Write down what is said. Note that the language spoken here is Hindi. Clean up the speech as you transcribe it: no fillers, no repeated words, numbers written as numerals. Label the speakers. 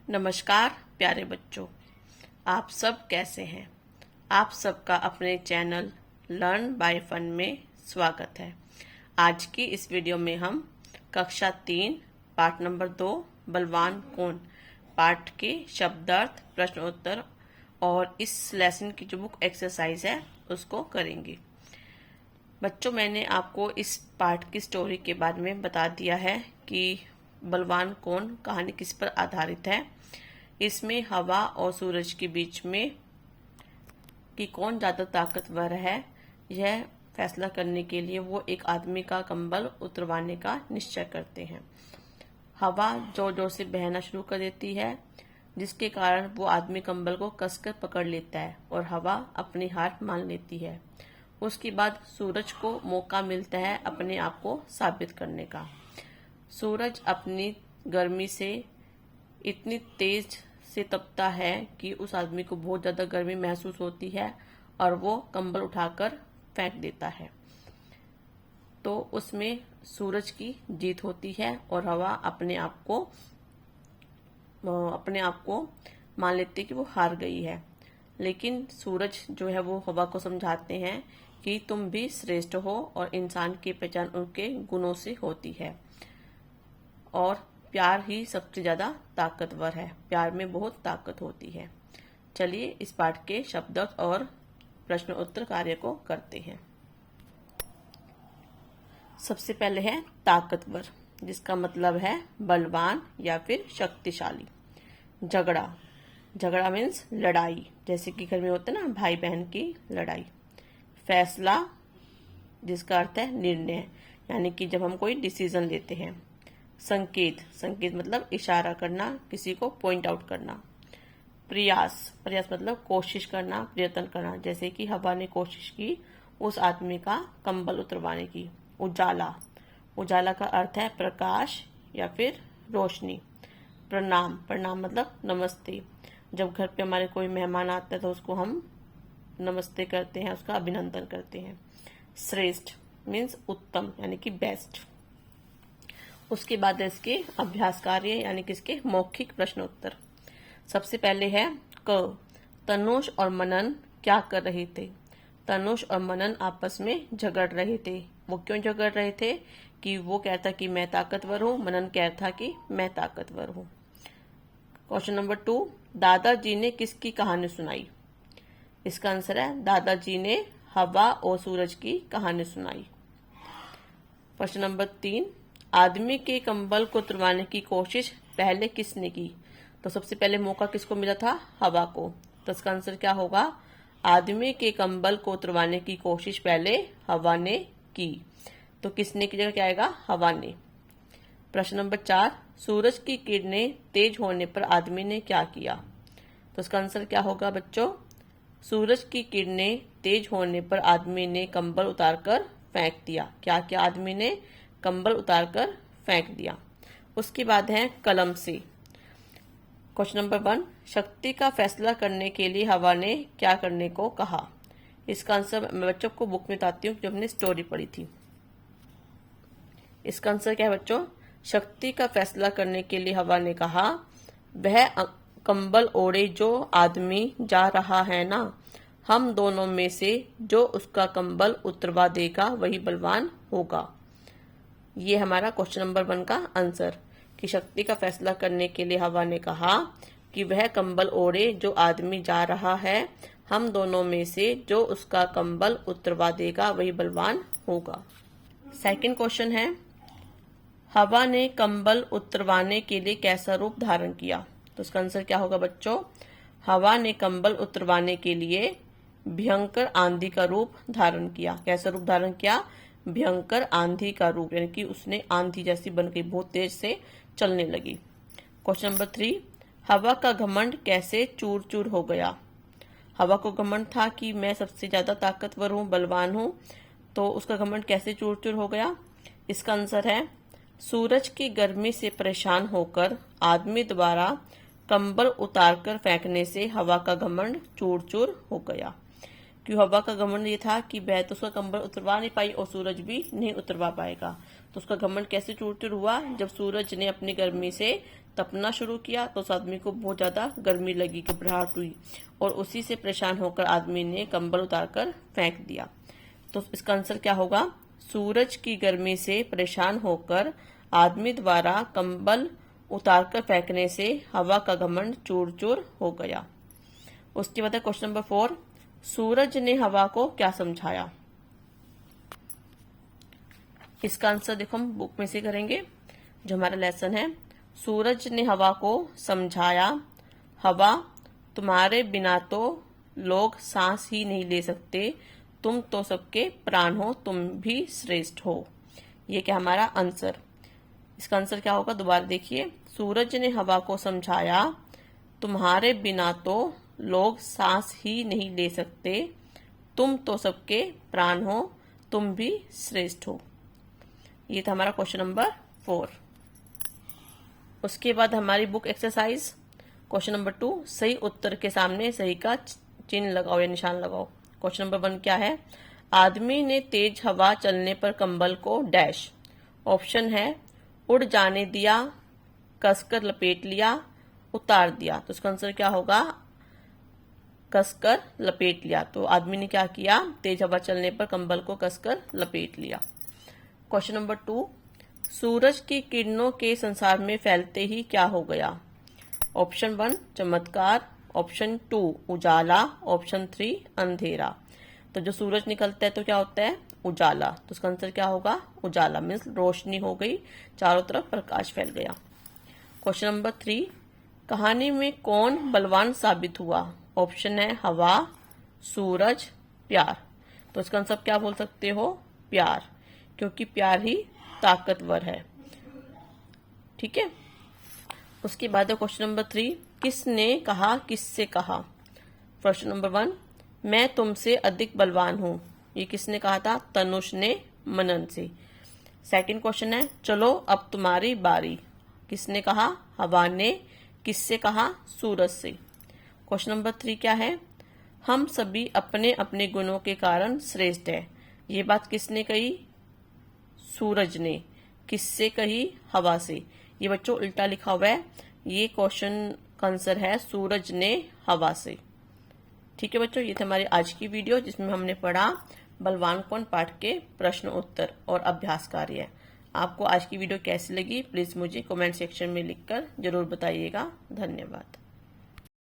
Speaker 1: नमस्कार प्यारे बच्चों, आप सब कैसे हैं। आप सबका अपने चैनल लर्न बाय फन में स्वागत है। आज की इस वीडियो में हम कक्षा 3 पाठ नंबर 2 बलवान कौन पाठ के शब्दार्थ प्रश्न उत्तर और इस लेसन की जो बुक एक्सरसाइज है उसको करेंगे। बच्चों, मैंने आपको इस पाठ की स्टोरी के बारे में बता दिया है कि बलवान कौन कहानी किस पर आधारित है। इसमें हवा और सूरज के बीच में कि कौन ज्यादा ताकतवर है, यह फैसला करने के लिए वो एक आदमी का कंबल उतरवाने का निश्चय करते हैं। हवा जोर जोर से बहना शुरू कर देती है, जिसके कारण वो आदमी कंबल को कसकर पकड़ लेता है और हवा अपनी हार मान लेती है। उसके बाद सूरज को मौका मिलता है अपने आप को साबित करने का। सूरज अपनी गर्मी से इतनी तेज से तपता है कि उस आदमी को बहुत ज्यादा गर्मी महसूस होती है और वो कंबल उठाकर फेंक देता है। तो उसमें सूरज की जीत होती है और हवा अपने आप को मान लेती है कि वो हार गई है। लेकिन सूरज जो है वो हवा को समझाते हैं कि तुम भी श्रेष्ठ हो और इंसान की पहचान उनके गुणों से होती है और प्यार ही सबसे ज्यादा ताकतवर है। प्यार में बहुत ताकत होती है। चलिए इस पाठ के शब्द और प्रश्न उत्तर कार्य को करते हैं। सबसे पहले है ताकतवर, जिसका मतलब है बलवान या फिर शक्तिशाली। झगड़ा, झगड़ा मीन्स लड़ाई, जैसे कि घर में होते ना भाई बहन की लड़ाई। फैसला, जिसका अर्थ है निर्णय, यानी कि जब हम कोई डिसीजन लेते हैं। संकेत, संकेत मतलब इशारा करना, किसी को पॉइंट आउट करना। प्रयास, प्रयास मतलब कोशिश करना, प्रयत्न करना, जैसे कि हवा ने कोशिश की उस आदमी का कंबल उतरवाने की। उजाला, उजाला का अर्थ है प्रकाश या फिर रोशनी। प्रणाम, प्रणाम मतलब नमस्ते, जब घर पे हमारे कोई मेहमान आता है तो उसको हम नमस्ते करते हैं, उसका अभिनंदन करते हैं। श्रेष्ठ मीन्स उत्तम, यानी कि बेस्ट। उसके बाद है इसके अभ्यास कार्य, यानी कि इसके मौखिक प्रश्न उत्तर। सबसे पहले है क, तनुष और मनन क्या कर रहे थे। तनुष और मनन आपस में झगड़ रहे थे। वो क्यों झगड़ रहे थे? कि वो कहता कि मैं ताकतवर हूँ, मनन कहता कि मैं ताकतवर हूँ। क्वेश्चन नंबर 2, दादाजी ने किसकी कहानी सुनाई। इसका आंसर है दादाजी ने हवा और सूरज की कहानी सुनाई। प्रश्न नंबर 3, आदमी के कंबल को उतरवाने की कोशिश पहले किसने की। तो सबसे पहले मौका किसको मिला था? हवा को। तो इसका आंसर क्या होगा? आदमी के कंबल को उतरवाने की कोशिश पहले हवा ने की। तो किसने की जगह क्या आएगा? हवा ने। प्रश्न नंबर 4, सूरज की किरणें तेज होने पर आदमी ने क्या किया। तो इसका आंसर क्या होगा बच्चों? सूरज की किरणें तेज होने पर आदमी ने कंबल उतारकर फेंक दिया। क्या किया? आदमी ने कंबल उतारकर फेंक दिया। उसके बाद है कलम से। क्वेश्चन नंबर 1, शक्ति का फैसला करने के लिए हवा ने क्या करने को कहा। इसका आंसर मैं बच्चों को बुक में बताती हूँ जो हमने स्टोरी पढ़ी थी। इसका आंसर क्या है बच्चों? शक्ति का फैसला करने के लिए हवा ने कहा, वह कंबल ओढ़े जो आदमी जा रहा है ना, हम दोनों में से जो उसका कंबल उतरवा देगा वही बलवान होगा। ये हमारा क्वेश्चन नंबर 1 का आंसर, कि शक्ति का फैसला करने के लिए हवा ने कहा कि वह कंबल ओढ़े जो आदमी जा रहा है, हम दोनों में से जो उसका कंबल उतरवा देगा वही बलवान होगा। सेकंड क्वेश्चन है, हवा ने कंबल उतरवाने के लिए कैसा रूप धारण किया। तो इसका आंसर क्या होगा बच्चों? हवा ने कंबल उतरवाने के लिए भयंकर आंधी का रूप धारण किया। कैसा रूप धारण किया? भयंकर आंधी का रूप, यानी कि उसने आंधी जैसी बन गई, बहुत तेज से चलने लगी। क्वेश्चन नंबर 3, हवा का घमंड कैसे चूर चूर हो गया। हवा को घमंड था कि मैं सबसे ज्यादा ताकतवर हूँ, बलवान हूँ, तो उसका घमंड कैसे चूर चूर हो गया। इसका आंसर है सूरज की गर्मी से परेशान होकर आदमी द्वारा कंबल उतारकर फेंकने से हवा का घमंड चूर चूर हो गया। क्यों हवा का घमंड ये था कि वह तो उसका कंबल उतरवा नहीं पाई और सूरज भी नहीं उतरवा पाएगा। तो उसका घमंड कैसे चूर-चूर हुआ? जब सूरज ने अपनी गर्मी से तपना शुरू किया तो उस आदमी को बहुत ज्यादा गर्मी लगी, घबराहट हुई और उसी से परेशान होकर आदमी ने कंबल उतारकर फेंक दिया। तो इसका आंसर क्या होगा? सूरज की गर्मी से परेशान होकर आदमी द्वारा कंबल उतारकर फेंकने से हवा का घमंड चूर चूर हो गया। उसके बाद क्वेश्चन नंबर 4, सूरज ने हवा को क्या समझाया? इसका आंसर देखो हम बुक में से करेंगे। जो हमारा लेसन है, सूरज ने हवा को समझाया, हवा तुम्हारे बिना तो लोग सांस ही नहीं ले सकते, तुम तो सबके प्राण हो, तुम भी श्रेष्ठ हो। ये क्या हमारा आंसर? इसका आंसर क्या होगा? दोबारा देखिए, सूरज ने हवा को समझाया, तुम्हारे बिना तो लोग सांस ही नहीं ले सकते, तुम तो सबके प्राण हो, तुम भी श्रेष्ठ हो। ये था हमारा क्वेश्चन नंबर 4। उसके बाद हमारी बुक एक्सरसाइज क्वेश्चन नंबर 2, सही उत्तर के सामने सही का चिन्ह लगाओ या निशान लगाओ। क्वेश्चन नंबर 1 क्या है? आदमी ने तेज हवा चलने पर कंबल को डैश। ऑप्शन है उड़ जाने दिया, कसकर लपेट लिया, उतार दिया। तो इसका आंसर क्या होगा? कसकर लपेट लिया। तो आदमी ने क्या किया? तेज हवा चलने पर कंबल को कसकर लपेट लिया। क्वेश्चन नंबर 2, सूरज की किरणों के संसार में फैलते ही क्या हो गया? ऑप्शन 1 चमत्कार, ऑप्शन 2 उजाला, ऑप्शन 3 अंधेरा। तो जो सूरज निकलता है तो क्या होता है? उजाला। तो इसका आंसर क्या होगा? उजाला मीन्स रोशनी हो गई, चारों तरफ प्रकाश फैल गया। क्वेश्चन नंबर 3, कहानी में कौन बलवान साबित हुआ? ऑप्शन है हवा, सूरज, प्यार। तो इसका आंसर क्या बोल सकते हो? प्यार, क्योंकि प्यार ही ताकतवर है। ठीक है। उसके बाद क्वेश्चन नंबर 3, किसने कहा, किससे कहा? क्वेश्चन नंबर 1, मैं तुमसे अधिक बलवान हूं। ये किसने कहा था? तनुष ने मनन से। सेकंड क्वेश्चन है, चलो अब तुम्हारी बारी। किसने कहा? हवा ने। किससे कहा? सूरज से। क्वेश्चन नंबर 3 क्या है? हम सभी अपने अपने गुणों के कारण श्रेष्ठ है। ये बात किसने कही? सूरज ने। किससे कही? हवा से। ये बच्चों उल्टा लिखा हुआ है, ये क्वेश्चन का आंसर है सूरज ने हवा से। ठीक है बच्चों, ये थी हमारी आज की वीडियो जिसमें हमने पढ़ा बलवान कौन पाठ के प्रश्न उत्तर और अभ्यास कार्य। आपको आज की वीडियो कैसी लगी प्लीज मुझे कमेंट सेक्शन में लिखकर जरूर बताइएगा। धन्यवाद।